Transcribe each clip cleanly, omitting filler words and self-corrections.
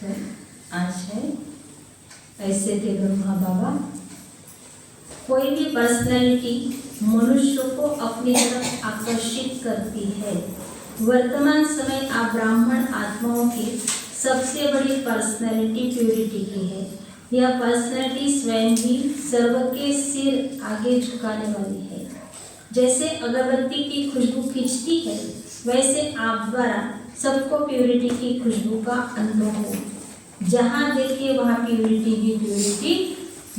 तो आज है ऐसे थे ब्रह्मा बाबा। कोई भी पर्सनैलिटी मनुष्य को अपनी तरफ आकर्षित करती है। वर्तमान समय आप ब्राह्मण आत्माओं की सबसे बड़ी पर्सनैलिटी प्योरिटी की है। यह पर्सनैलिटी स्वयं भी सर्व के सिर आगे झुकाने वाली है। जैसे अगरबत्ती की खुशबू खींचती है, वैसे आप द्वारा सबको प्योरिटी की खुशबू का अनुभव हो। जहाँ देखिए वहाँ प्योरिटी ही प्योरिटी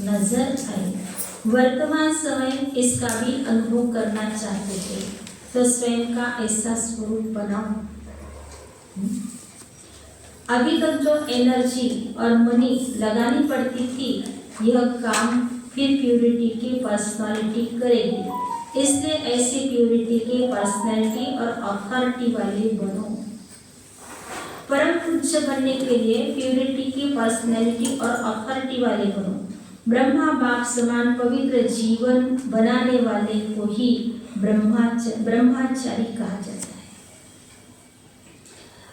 नजर आए। वर्तमान समय इसका भी अनुभव करना चाहते थे तो स्वयं का ऐसा स्वरूप बनाओ। अभी तक जो एनर्जी और मनी लगानी पड़ती थी, यह काम फिर प्योरिटी की पर्सनालिटी करेगी। इसलिए ऐसी प्योरिटी की पर्सनालिटी और अथॉरिटी वाले बनो। परम पूज्य बनने के लिए प्योरिटी की पर्सनैलिटी और अथॉरिटी वाले बनो। ब्रह्मा बाप समान पवित्र जीवन बनाने वाले को ही ब्रह्मचारी कहा जाता है।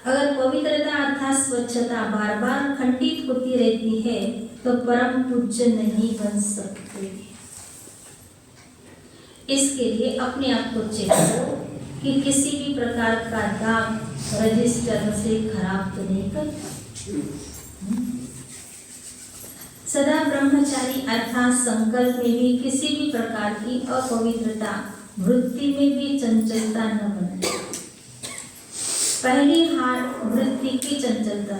अगर पवित्रता अर्थात स्वच्छता बार बार खंडित होती रहती है तो परम पूज्य नहीं बन सकते। इसके लिए अपने आप को चेक करो कि किसी भी प्रकार का दाग रजिस्टर से खराब तो नहीं करता। सदा ब्रह्मचारी अर्थात संकल्प में भी किसी भी प्रकार की अपवित्रता, वृत्ति में भी चंचलता न बने। पहली हार वृत्ति की चंचलता,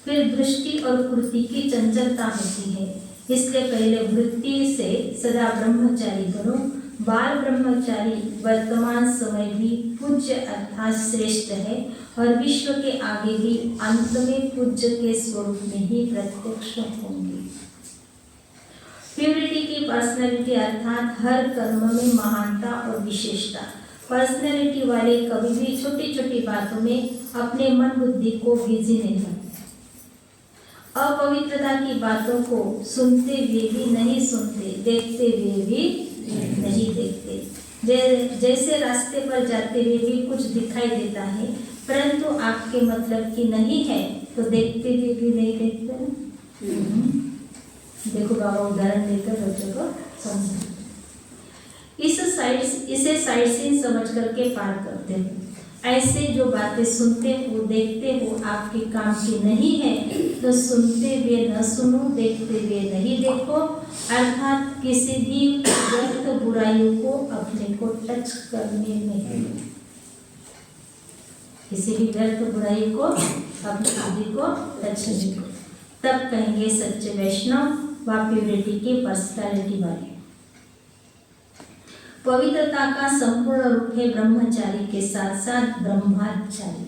फिर दृष्टि और कृति की चंचलता होती है। इसलिए पहले वृत्ति से सदा ब्रह्मचारी बनो। बाल ब्रह्मचारी वर्तमान समय भी पूज्य अर्थात श्रेष्ठ है और विश्व के आगे भी अंत में पूज्य के स्वरूप में ही प्रत्यक्ष होंगे। प्योरिटी की पर्सनैलिटी अर्थात हर कर्म में महानता और विशेषता। पर्सनैलिटी वाले कभी भी छोटी छोटी बातों में अपने मन बुद्धि को बिजी नहीं करते। अपवित्रता की बातों को सुनते हुए भी नहीं सुनते, देखते हुए भी नहीं देखते। जैसे रास्ते पर जाते हुए भी कुछ दिखाई देता है परंतु आपके मतलब की नहीं है तो देखते हुए भी नहीं देखते। देखो बाबा उदाहरण देकर बच्चों को समझा। इसे साइड सीन समझ करके पार करते हो। ऐसे जो बातें सुनते हो देखते हो आपके काम की नहीं है तो सुनते हुए न सुनो, देखते हुए नहीं देखो। अर्थात किसी भी व्यर्थ बुराइयों को अपने को टच करने नहीं। किसी भी व्यर्थ बुराई को अपनी बुद्धि को टच नहीं करो। तब कहेंगे सच्चे वैष्णव व प्योरिटी की पर्सनैलिटी वाले। पवित्रता का संपूर्ण रूप है ब्रह्मचारी के साथ साथ ब्रह्मचारी।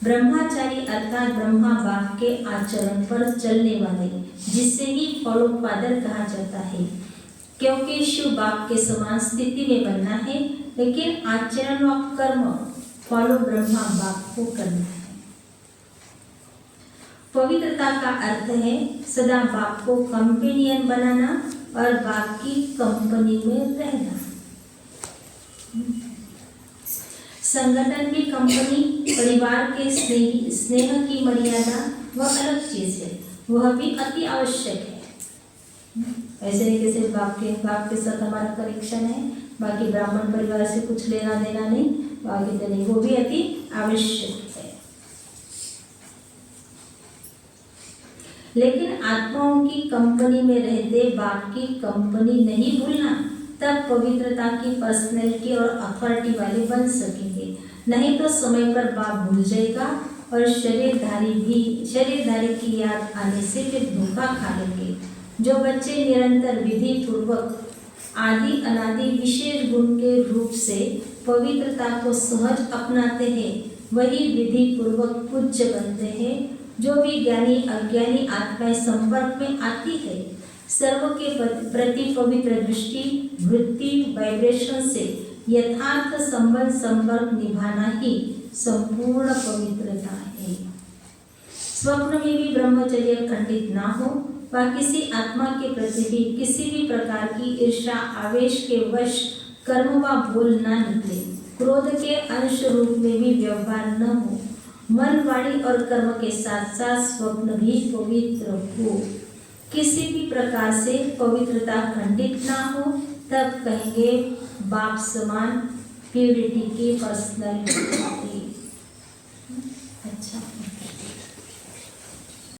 ब्रह्मचारी अर्थात ब्रह्मा बाप के आचरण पर चलने वाले, जिसे ही फलोत्पादक कहा जाता है। क्योंकि शिव बाप के समान स्थिति में बनना है, लेकिन आचरण व कर्म फॉलो ब्रह्मा बाप को करना है। पवित्रता का अर्थ है सदा बाप को कंपेनियन बनाना और बाप की कंपनी में रहना। संगठन की कंपनी, परिवार के स्नेह की मर्यादा वह अलग चीज है, वह भी अति आवश्यक है। ऐसे नहीं कि सिर्फ बाप के साथ हमारा कनेक्शन है, बाकी ब्राह्मण परिवार से कुछ लेना देना नहीं, बाकी तो नहीं, वो भी अति आवश्यक है। लेकिन आत्माओं की कंपनी में रहते बाप की कंपनी नहीं भूलना, तब पवित्रता की पर्सनैलिटी और अथॉरिटी वाले बन सकेंगे। नहीं तो समय पर बाप भूल जाएगा और शरीरधारी की याद आने से फिर धोखा खा लेंगे। जो बच्चे निरंतर विधि पूर्वक आदि अनादि विशेष गुण के रूप से पवित्रता को सहज अपनाते हैं, वही विधि पूर्वक पूज्य बनते हैं। जो भी ज्ञानी अज्ञानी आत्माएं संपर्क में आती है, सर्व के प्रति पवित्र दृष्टि, वृत्ति, वाइब्रेशन से यथार्थ संपर्क निभाना ही संपूर्ण पवित्रता है। स्वप्न में भी ब्रह्मचर्य खंडित ना हो व किसी आत्मा के प्रति भी किसी भी प्रकार की ईर्ष्या आवेश के वश कर्म व बोल न निकले। क्रोध के अंश रूप में भी व्यवहार न हो। मन, वाणी और कर्म के साथ साथ स्वप्न भी पवित्र हो, किसी भी प्रकार से पवित्रता खंडित ना हो, तब कहेंगे बाप समान प्यूरिटी की पर्सनैलिटी